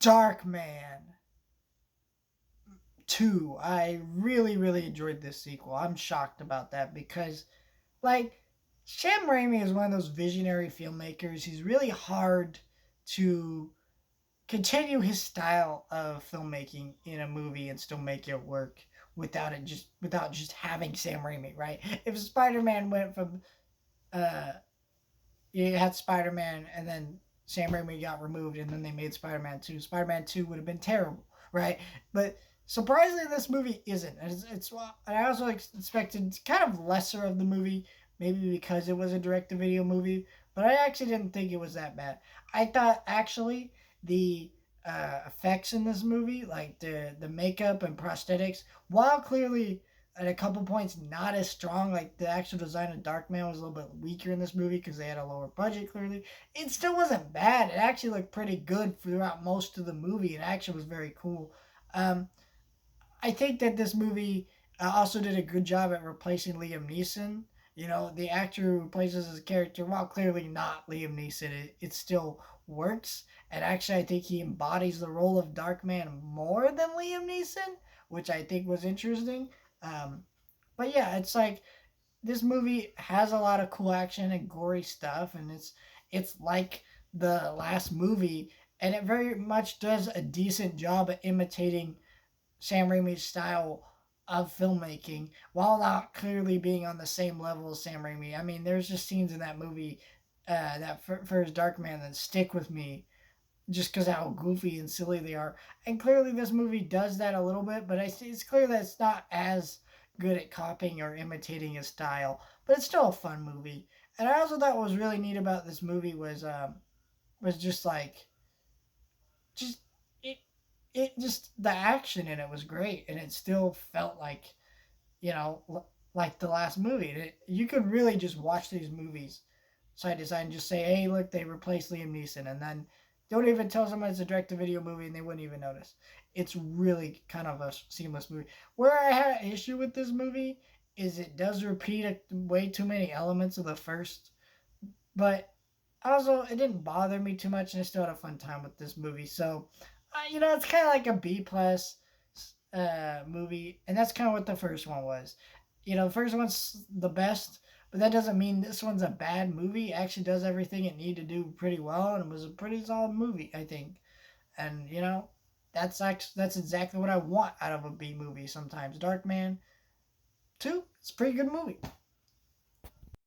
Darkman 2. I really, really enjoyed this sequel. I'm shocked about that because, like, Sam Raimi is one of those visionary filmmakers. He's really hard to continue his style of filmmaking in a movie and still make it work without just having Sam Raimi, right? If Spider-Man went from you had Spider-Man and then Sam Raimi got removed and then they made Spider-Man 2. Spider-Man 2 would have been terrible, right? But surprisingly this movie isn't. It's well, I also expected kind of lesser of the movie, maybe because it was a direct-to-video movie, but I actually didn't think it was that bad. I thought actually the effects in this movie, like the makeup and prosthetics, while clearly at a couple points not as strong. Like the actual design of Darkman was a little bit weaker in this movie because they had a lower budget. Clearly, it still wasn't bad. It actually looked pretty good throughout most of the movie. It actually was very cool. Um, I think that this movie also did a good job at replacing Liam Neeson. You know, the actor who replaces his character, while clearly not Liam Neeson, it still works. And actually, I think he embodies the role of Darkman more than Liam Neeson, which I think was interesting. Um, but yeah, it's like this movie has a lot of cool action and gory stuff, and it's like the last movie, and it very much does a decent job at imitating Sam Raimi's style of filmmaking while not clearly being on the same level as Sam Raimi. I mean, there's just scenes in that movie that for his Darkman that stick with me just because how goofy and silly they are. And clearly, this movie does that a little bit, but it's clear that it's not as good at copying or imitating his style. But it's still a fun movie. And I also thought what was really neat about this movie was just like just it it just the action in it was great, and it still felt like like the last movie. You could really just watch these movies side to side and just say, "Hey, look, they replaced Liam Neeson," and then don't even tell someone it's a direct-to-video movie, and they wouldn't even notice. It's really kind of a seamless movie. Where I had an issue with this movie is it does repeat way too many elements of the first, but also it didn't bother me too much, and I still had a fun time with this movie. So, it's kind of like a B plus movie, and that's kind of what the first one was. The first one's the best, but that doesn't mean this one's a bad movie. It actually does everything it needed to do pretty well, and it was a pretty solid movie, I think. And that's exactly what I want out of a B movie. Sometimes Darkman 2, it's a pretty good movie.